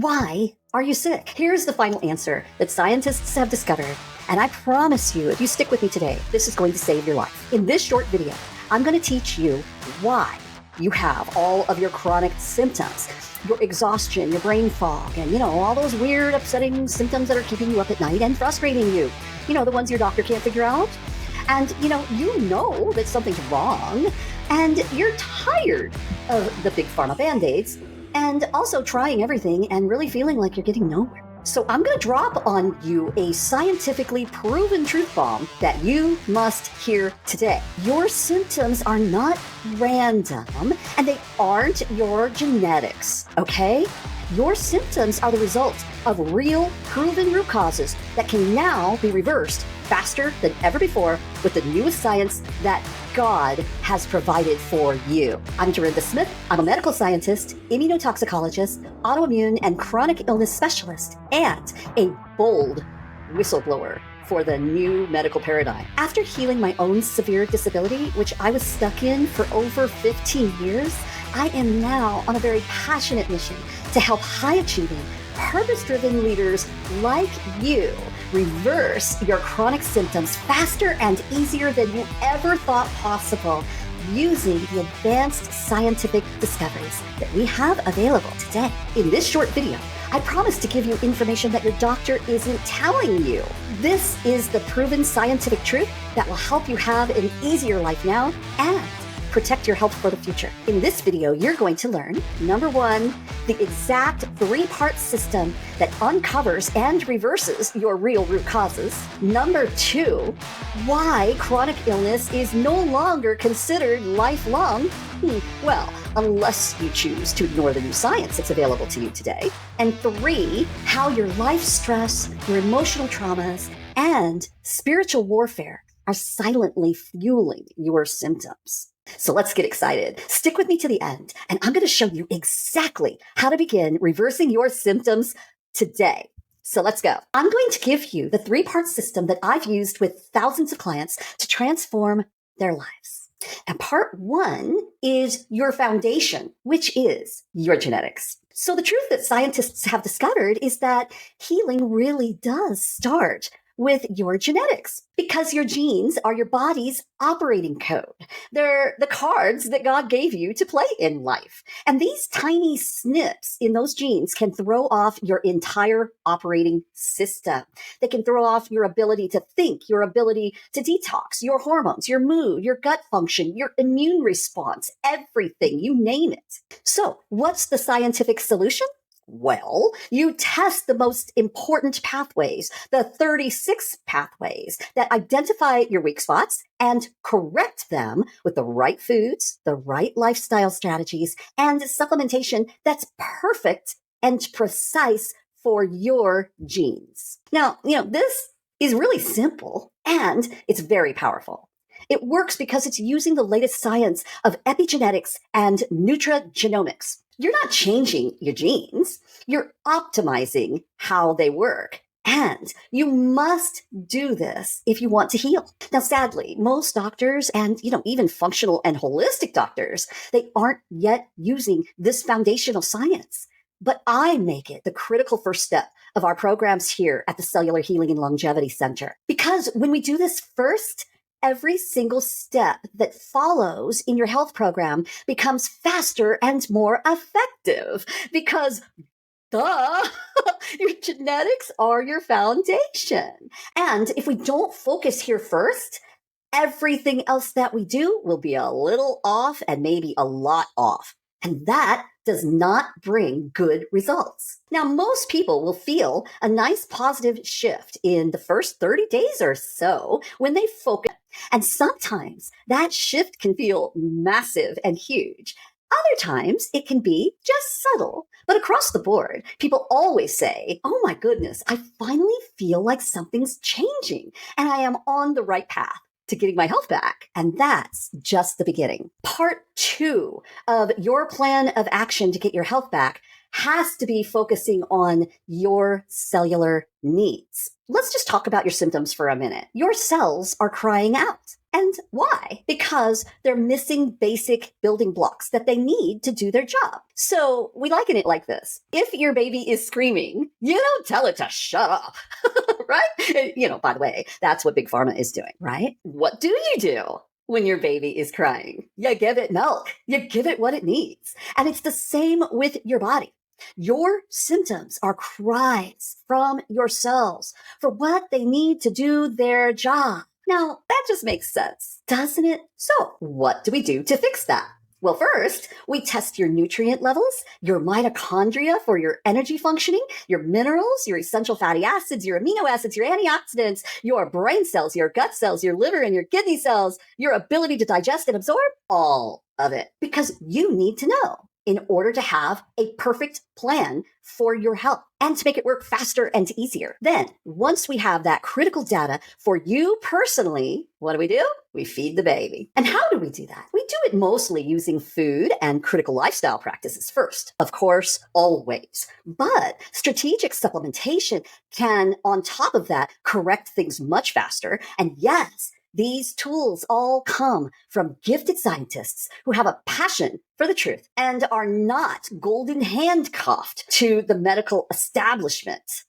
Why are you sick? Here's the final answer that scientists have discovered. And I promise you, if you stick with me today, this is going to save your life. In this short video, I'm going to teach you why you have all of your chronic symptoms, your exhaustion, your brain fog, and, all those weird, upsetting symptoms that are keeping you up at night and frustrating you. The ones your doctor can't figure out. And, you know that something's wrong, and you're tired of the big pharma Band-Aids, and also trying everything and really feeling like you're getting nowhere. So I'm going to drop on you a scientifically proven truth bomb that you must hear today. Your symptoms are not random, and they aren't your genetics, okay? Your symptoms are the result of real, proven root causes that can now be reversed faster than ever before with the newest science that God has provided for you. I'm Dorinda Smith. I'm a medical scientist, immunotoxicologist, autoimmune and chronic illness specialist, and a bold whistleblower for the new medical paradigm. After healing my own severe disability, which I was stuck in for over 15 years, I am now on a very passionate mission to help high-achieving, purpose-driven leaders like you reverse your chronic symptoms faster and easier than you ever thought possible using the advanced scientific discoveries that we have available today. In this short video, I promise to give you information that your doctor isn't telling you. This is the proven scientific truth that will help you have an easier life now and protect your health for the future. In this video, you're going to learn, number one, the exact three-part system that uncovers and reverses your real root causes. Number two, why chronic illness is no longer considered lifelong. Well, unless you choose to ignore the new science that's available to you today. And three, how your life stress, your emotional traumas, and spiritual warfare are silently fueling your symptoms. So let's get excited. Stick with me to the end, and I'm going to show you exactly how to begin reversing your symptoms today. So let's go. I'm going to give you the three-part system that I've used with thousands of clients to transform their lives. And part one is your foundation, which is your genetics. So the truth that scientists have discovered is that healing really does start with your genetics, because your genes are your body's operating code. They're the cards that God gave you to play in life. And these tiny snips in those genes can throw off your entire operating system. They can throw off your ability to think, your ability to detox, your hormones, your mood, your gut function, your immune response, everything, you name it. So what's the scientific solution? Well, you test the most important pathways, the 36 pathways that identify your weak spots and correct them with the right foods, the right lifestyle strategies, and supplementation that's perfect and precise for your genes. Now, this is really simple and it's very powerful. It works because it's using the latest science of epigenetics and nutrigenomics. You're not changing your genes. You're optimizing how they work. And you must do this if you want to heal. Now, sadly, most doctors and, even functional and holistic doctors, they aren't yet using this foundational science. But I make it the critical first step of our programs here at the Cellular Healing and Longevity Center. Because when we do this first, every single step that follows in your health program becomes faster and more effective because, duh, your genetics are your foundation. And if we don't focus here first, everything else that we do will be a little off and maybe a lot off. And that does not bring good results. Now, most people will feel a nice positive shift in the first 30 days or so when they focus. And sometimes that shift can feel massive and huge. Other times it can be just subtle. But across the board, people always say, oh my goodness, I finally feel like something's changing and I am on the right path to getting my health back. And that's just the beginning. Part two of your plan of action to get your health back has to be focusing on your cellular needs. Let's just talk about your symptoms for a minute. Your cells are crying out. And why? Because they're missing basic building blocks that they need to do their job. So we liken it like this. If your baby is screaming, you don't tell it to shut up, right? By the way, that's what Big Pharma is doing, right? What do you do when your baby is crying? You give it milk. You give it what it needs. And it's the same with your body. Your symptoms are cries from your cells for what they need to do their job. Now, that just makes sense, doesn't it? So, what do we do to fix that? Well, first, we test your nutrient levels, your mitochondria for your energy functioning, your minerals, your essential fatty acids, your amino acids, your antioxidants, your brain cells, your gut cells, your liver and your kidney cells, your ability to digest and absorb, all of it. Because you need to know in order to have a perfect plan for your health and to make it work faster and easier. Then, once we have that critical data for you personally, what do? We feed the baby. And how do we do that? We do it mostly using food and critical lifestyle practices first. Of course, always. But strategic supplementation can, on top of that, correct things much faster. And yes, these tools all come from gifted scientists who have a passion for the truth and are not golden handcuffed to the medical establishment.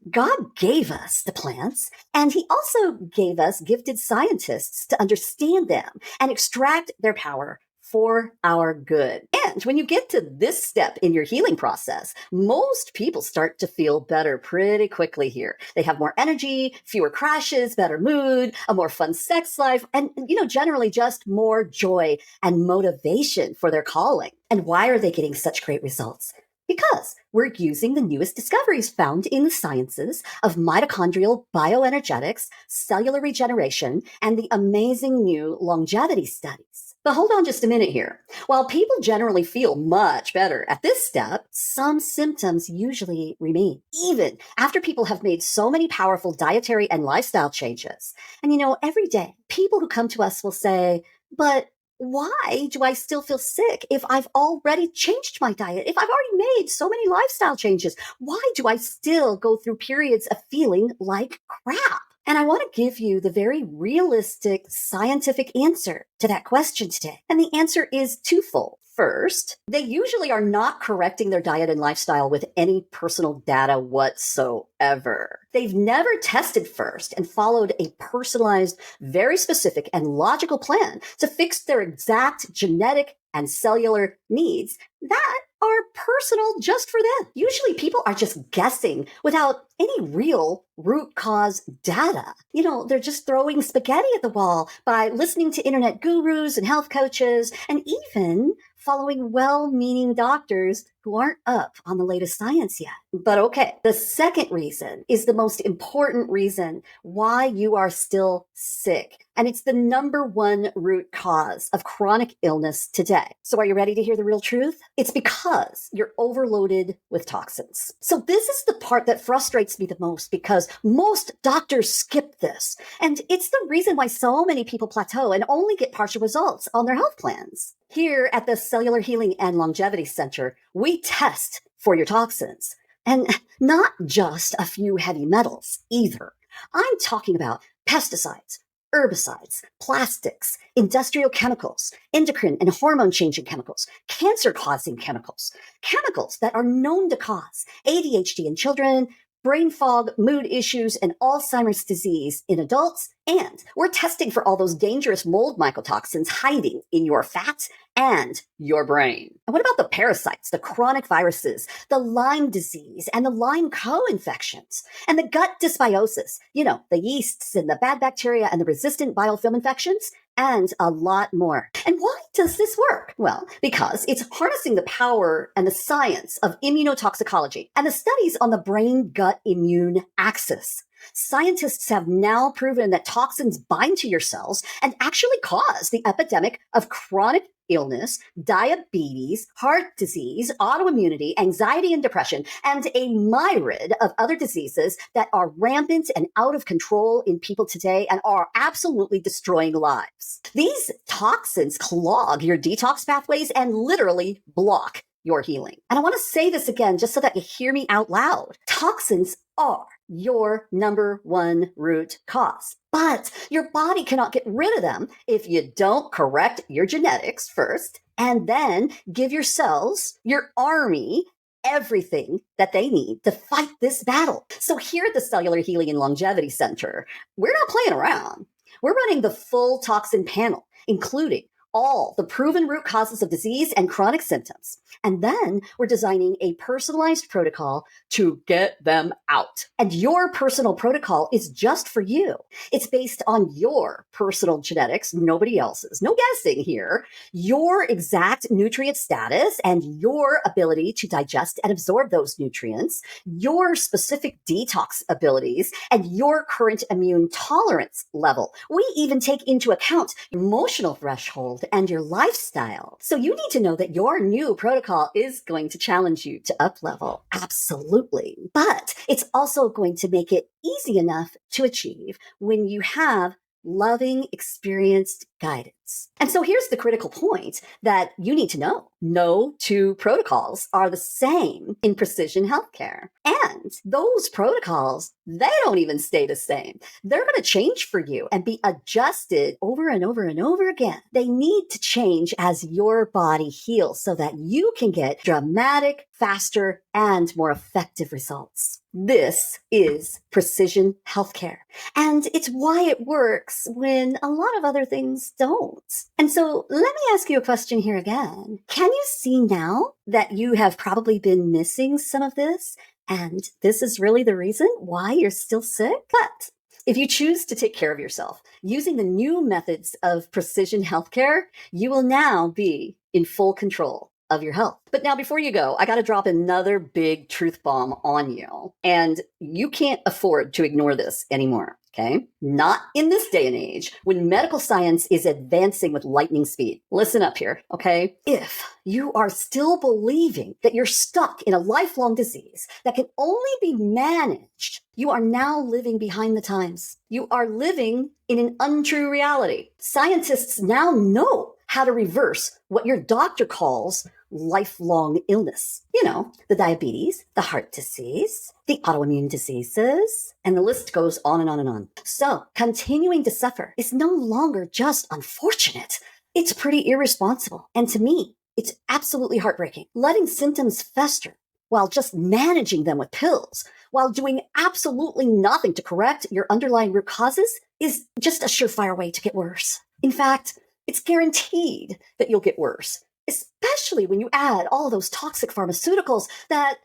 God gave us the plants, and he also gave us gifted scientists to understand them and extract their power for our good. And when you get to this step in your healing process, most people start to feel better pretty quickly here. They have more energy, fewer crashes, better mood, a more fun sex life, and, generally just more joy and motivation for their calling. And why are they getting such great results? Because we're using the newest discoveries found in the sciences of mitochondrial bioenergetics, cellular regeneration, and the amazing new longevity studies. But hold on just a minute here. While people generally feel much better at this step, some symptoms usually remain, even after people have made so many powerful dietary and lifestyle changes. And every day, people who come to us will say, but why do I still feel sick if I've already changed my diet? If I've already made so many lifestyle changes, why do I still go through periods of feeling like crap? And I want to give you the very realistic scientific answer to that question today. And the answer is twofold. First, they usually are not correcting their diet and lifestyle with any personal data whatsoever. They've never tested first and followed a personalized, very specific and logical plan to fix their exact genetic and cellular needs that are personal just for them. Usually people are just guessing without any real root cause data. They're just throwing spaghetti at the wall by listening to internet gurus and health coaches and even following well-meaning doctors who aren't up on the latest science yet. But okay, the second reason is the most important reason why you are still sick. And it's the number one root cause of chronic illness today. So are you ready to hear the real truth? It's because you're overloaded with toxins. So this is the part that frustrates me the most because most doctors skip this. And it's the reason why so many people plateau and only get partial results on their health plans. Here at the Cellular Healing and Longevity Center, we test for your toxins. And not just a few heavy metals either. I'm talking about pesticides, herbicides, plastics, industrial chemicals, endocrine and hormone-changing chemicals, cancer-causing chemicals, chemicals that are known to cause ADHD in children, brain fog, mood issues, and Alzheimer's disease in adults. And we're testing for all those dangerous mold mycotoxins hiding in your fat and your brain. And what about the parasites, the chronic viruses, the Lyme disease, and the Lyme co-infections, and the gut dysbiosis, the yeasts and the bad bacteria and the resistant biofilm infections, and a lot more. And why does this work? Well, because it's harnessing the power and the science of immunotoxicology and the studies on the brain-gut immune axis. Scientists have now proven that toxins bind to your cells and actually cause the epidemic of chronic illness, diabetes, heart disease, autoimmunity, anxiety and depression, and a myriad of other diseases that are rampant and out of control in people today and are absolutely destroying lives. These toxins clog your detox pathways and literally block your healing. And I want to say this again just so that you hear me out loud. Toxins are your number one root cause. But your body cannot get rid of them if you don't correct your genetics first and then give your cells, your army, everything that they need to fight this battle. So here at the Cellular Healing and Longevity Center, we're not playing around. We're running the full toxin panel, including all the proven root causes of disease and chronic symptoms. And then we're designing a personalized protocol to get them out. And your personal protocol is just for you. It's based on your personal genetics, nobody else's. No guessing here. Your exact nutrient status and your ability to digest and absorb those nutrients, your specific detox abilities, and your current immune tolerance level. We even take into account emotional threshold and your lifestyle. So you need to know that your new protocol is going to challenge you to up level. Absolutely. But it's also going to make it easy enough to achieve when you have loving, experienced guidance. And so here's the critical point that you need to know. No two protocols are the same in precision healthcare. And those protocols, they don't even stay the same. They're going to change for you and be adjusted over and over and over again. They need to change as your body heals so that you can get dramatic, faster, and more effective results. This is precision healthcare. And it's why it works when a lot of other things don't. And so let me ask you a question here again. Can you see now that you have probably been missing some of this? And this is really the reason why you're still sick? But if you choose to take care of yourself using the new methods of precision healthcare, you will now be in full control of your health. But now before you go, I got to drop another big truth bomb on you. And you can't afford to ignore this anymore. Okay? Not in this day and age when medical science is advancing with lightning speed. Listen up here, okay? If you are still believing that you're stuck in a lifelong disease that can only be managed, you are now living behind the times. You are living in an untrue reality. Scientists now know how to reverse what your doctor calls lifelong illness. You know, the diabetes, the heart disease, the autoimmune diseases, and the list goes on and on and on. So continuing to suffer is no longer just unfortunate. It's pretty irresponsible. And to me, it's absolutely heartbreaking. Letting symptoms fester while just managing them with pills, while doing absolutely nothing to correct your underlying root causes is just a surefire way to get worse. In fact, it's guaranteed that you'll get worse, especially when you add all those toxic pharmaceuticals that,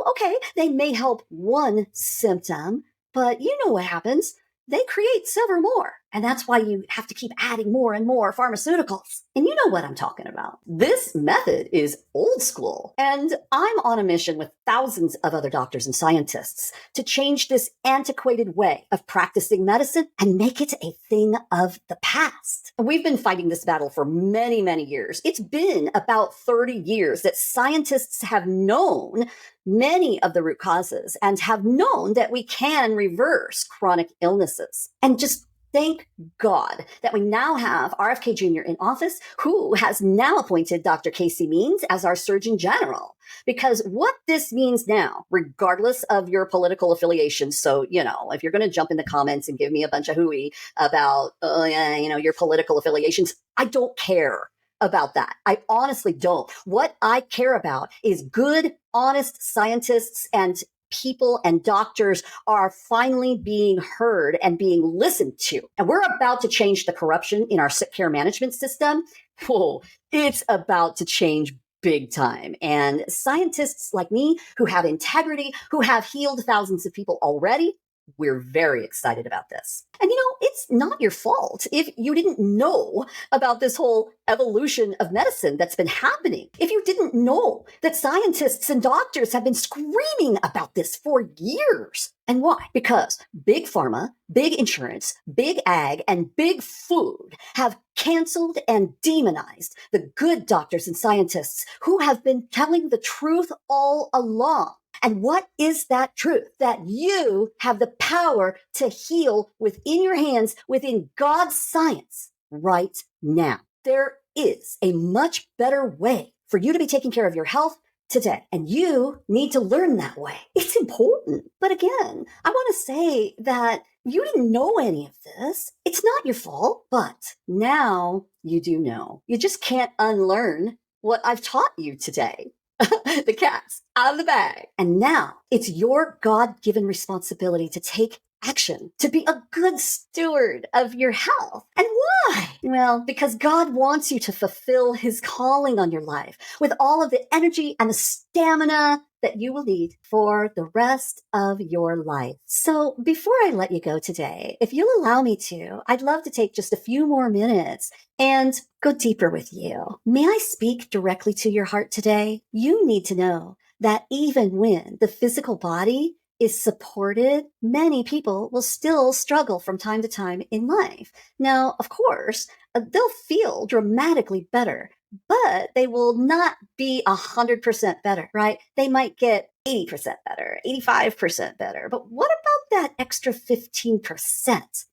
okay, they may help one symptom, but you know what happens. They create several more. And that's why you have to keep adding more and more pharmaceuticals. And you know what I'm talking about. This method is old school. And I'm on a mission with thousands of other doctors and scientists to change this antiquated way of practicing medicine and make it a thing of the past. We've been fighting this battle for many, many years. It's been about 30 years that scientists have known many of the root causes and have known that we can reverse chronic illnesses. And just thank God that we now have RFK Jr. in office, who has now appointed Dr. Casey Means as our Surgeon General. Because what this means now, regardless of your political affiliation, so, if you're going to jump in the comments and give me a bunch of hooey about, your political affiliations, I don't care about that. I honestly don't. What I care about is good, honest scientists and people and doctors are finally being heard and being listened to. And we're about to change the corruption in our sick care management system. Whoa, it's about to change big time. And scientists like me who have integrity, who have healed thousands of people already, we're very excited about this. And it's not your fault if you didn't know about this whole evolution of medicine that's been happening. If you didn't know that scientists and doctors have been screaming about this for years. And why? Because big pharma, big insurance, big ag, and big food have canceled and demonized the good doctors and scientists who have been telling the truth all along. And what is that truth? That you have the power to heal within your hands, within God's science right now. There is a much better way for you to be taking care of your health today. And you need to learn that way. It's important. But again, I want to say that you didn't know any of this. It's not your fault, but now you do know. You just can't unlearn what I've taught you today. The cat's out of the bag. And now it's your God-given responsibility to take action, to be a good steward of your health. And why? Well, because God wants you to fulfill his calling on your life with all of the energy and the stamina that you will need for the rest of your life. So before I let you go today, if you'll allow me to, I'd love to take just a few more minutes and go deeper with you. May I speak directly to your heart today? You need to know that even when the physical body is supported, many people will still struggle from time to time in life. Now, of course, they'll feel dramatically better, but they will not be 100% better, right? They might get 80% better, 85% better. But what about that extra 15%?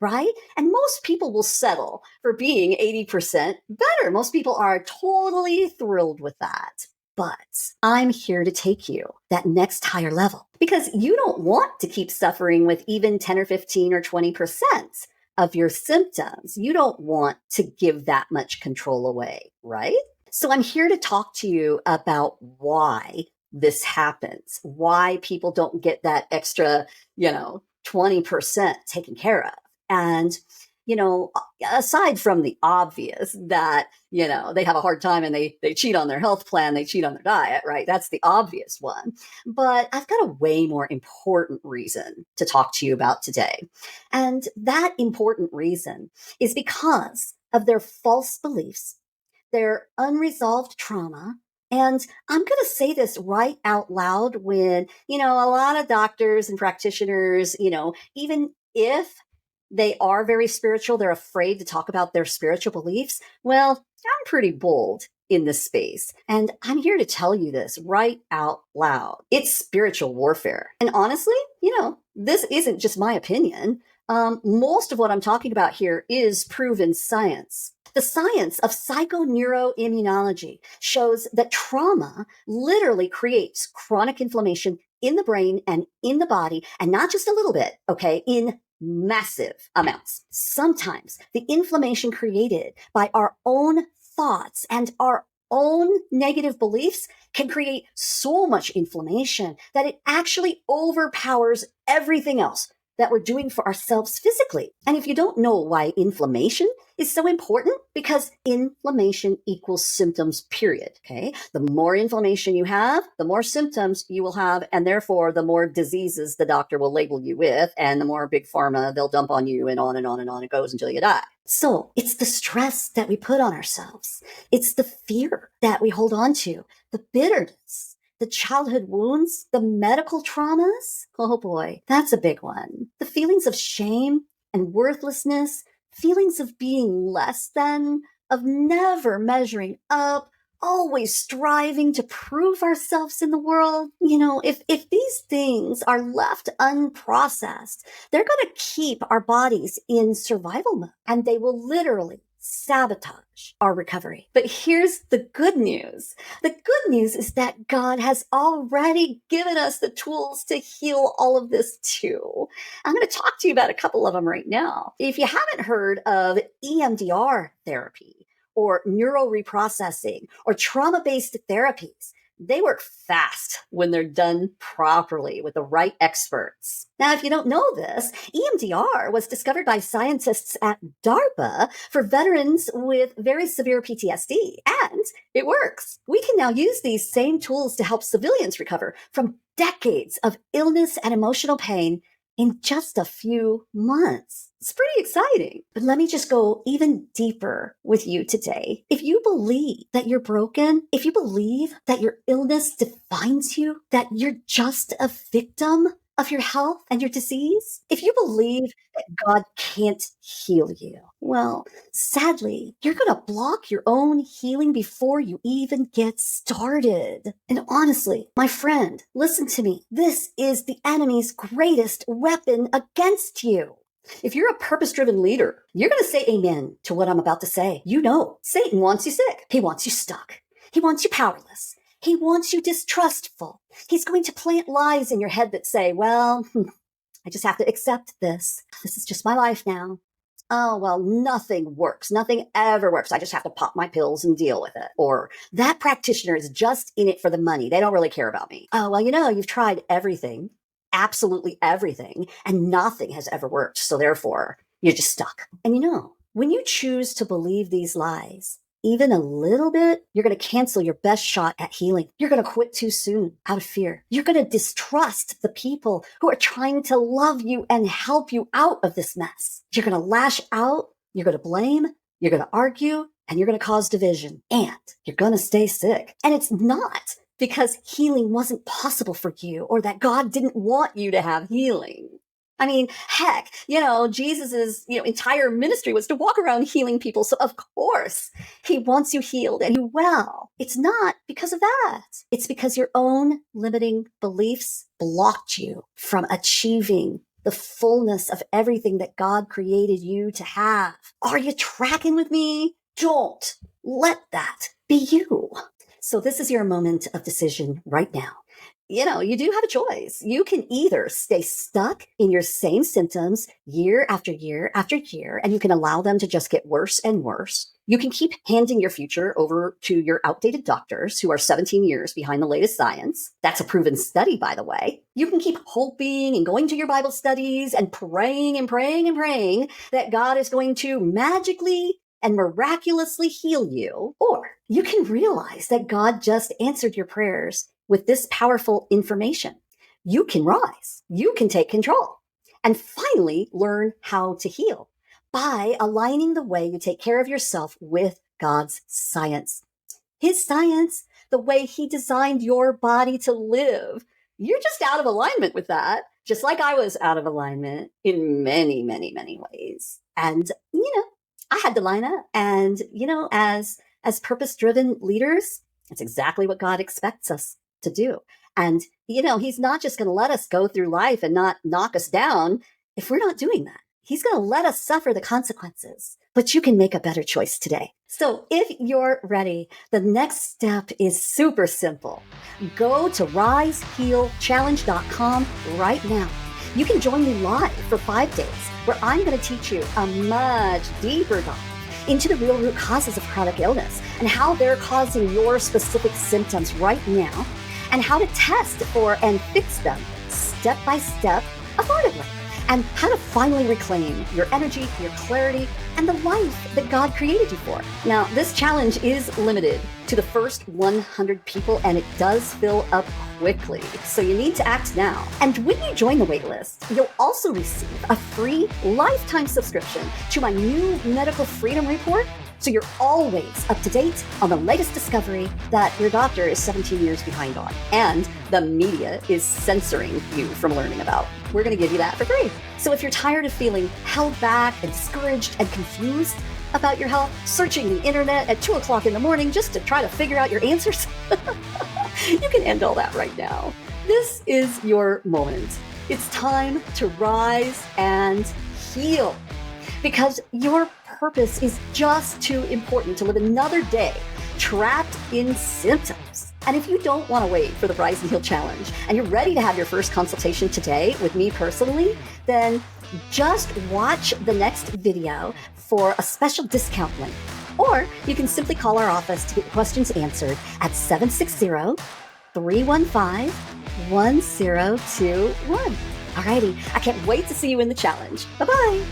Right? And most people will settle for being 80% better. Most people are totally thrilled with that. But I'm here to take you that next higher level because you don't want to keep suffering with even 10 or 15 or 20% of your symptoms. You don't want to give that much control away, right? So I'm here to talk to you about why this happens, why people don't get that extra, 20% taken care of. And, aside from the obvious that, they have a hard time and they cheat on their health plan, they cheat on their diet, right? That's the obvious one. But I've got a way more important reason to talk to you about today. And that important reason is because of their false beliefs, their unresolved trauma. And I'm going to say this right out loud when, a lot of doctors and practitioners, even if they are very spiritual, they're afraid to talk about their spiritual beliefs. Well, I'm pretty bold in this space. And I'm here to tell you this right out loud. It's spiritual warfare. And honestly, this isn't just my opinion. Most of what I'm talking about here is proven science. The science of psychoneuroimmunology shows that trauma literally creates chronic inflammation in the brain and in the body, and not just a little bit, okay, in massive amounts. Sometimes the inflammation created by our own thoughts and our own negative beliefs can create so much inflammation that it actually overpowers everything else that we're doing for ourselves physically. And if you don't know why inflammation is so important, because inflammation equals symptoms, period. Okay. The more inflammation you have, the more symptoms you will have, and therefore the more diseases the doctor will label you with, and the more big pharma they'll dump on you, and on and on and on it goes until you die. So it's the stress that we put on ourselves. It's the fear that we hold on to, the bitterness, the childhood wounds, the medical traumas. Oh boy, that's a big one. The feelings of shame and worthlessness, feelings of being less than, of never measuring up, always striving to prove ourselves in the world. If these things are left unprocessed, they're going to keep our bodies in survival mode, and they will literally sabotage our recovery. But here's the good news. The good news is that God has already given us the tools to heal all of this too. I'm going to talk to you about a couple of them right now. If you haven't heard of EMDR therapy or neural reprocessing or trauma-based therapies, they work fast when they're done properly with the right experts. Now, if you don't know this, EMDR was discovered by scientists at DARPA for veterans with very severe PTSD, and it works. We can now use these same tools to help civilians recover from decades of illness and emotional pain in just a few months. It's pretty exciting. But let me just go even deeper with you today. If you believe that you're broken, if you believe that your illness defines you, that you're just a victim of your health and your disease, if you believe that God can't heal you, well, sadly, you're going to block your own healing before you even get started. And honestly, my friend, listen to me. This is the enemy's greatest weapon against you. If you're a purpose-driven leader, you're going to say amen to what I'm about to say. Satan wants you sick. He wants you stuck. He wants you powerless. He wants you distrustful. He's going to plant lies in your head that say, well, I just have to accept this. This is just my life now. Oh, well, nothing works. Nothing ever works. I just have to pop my pills and deal with it. Or that practitioner is just in it for the money. They don't really care about me. Oh, well, you've tried everything, absolutely everything, and nothing has ever worked. So therefore, you're just stuck. And when you choose to believe these lies, even a little bit, you're going to cancel your best shot at healing. You're going to quit too soon out of fear. You're going to distrust the people who are trying to love you and help you out of this mess. You're going to lash out. You're going to blame. You're going to argue, and you're going to cause division. And you're going to stay sick. And it's not because healing wasn't possible for you or that God didn't want you to have healing. I mean, heck, Jesus's, entire ministry was to walk around healing people. So of course he wants you healed and you well. It's not because of that. It's because your own limiting beliefs blocked you from achieving the fullness of everything that God created you to have. Are you tracking with me? Don't let that be you. So this is your moment of decision right now. You do have a choice. You can either stay stuck in your same symptoms year after year after year, and you can allow them to just get worse and worse. You can keep handing your future over to your outdated doctors who are 17 years behind the latest science. That's a proven study, by the way. You can keep hoping and going to your Bible studies and praying and praying and praying that God is going to magically and miraculously heal you. Or you can realize that God just answered your prayers with this powerful information. You can rise, you can take control, and finally learn how to heal by aligning the way you take care of yourself with God's science. His science, the way he designed your body to live. You're just out of alignment with that, just like I was out of alignment in many, many, many ways. And, I had to line up. And, as purpose-driven leaders, it's exactly what God expects us to do. And, he's not just going to let us go through life and not knock us down if we're not doing that. He's going to let us suffer the consequences, but you can make a better choice today. So if you're ready, the next step is super simple. Go to risehealchallenge.com right now. You can join me live for 5 days where I'm going to teach you a much deeper dive into the real root causes of chronic illness and how they're causing your specific symptoms right now, and how to test for and fix them step by step affordably, and how to finally reclaim your energy, your clarity, and the life that God created you for. Now, this challenge is limited to the first 100 people, and it does fill up quickly. So you need to act now. And when you join the waitlist, you'll also receive a free lifetime subscription to my new Medical Freedom Report, so you're always up to date on the latest discovery that your doctor is 17 years behind on, and the media is censoring you from learning about. We're going to give you that for free. So if you're tired of feeling held back and discouraged and confused about your health, searching the internet at 2 o'clock in the morning just to try to figure out your answers, you can end all that right now. This is your moment. It's time to rise and heal, because your purpose is just too important to live another day trapped in symptoms. And if you don't want to wait for the Rise and Heal Challenge and you're ready to have your first consultation today with me personally, then just watch the next video for a special discount link. Or you can simply call our office to get questions answered at 760-315-1021. Alrighty, I can't wait to see you in the challenge. Bye-bye.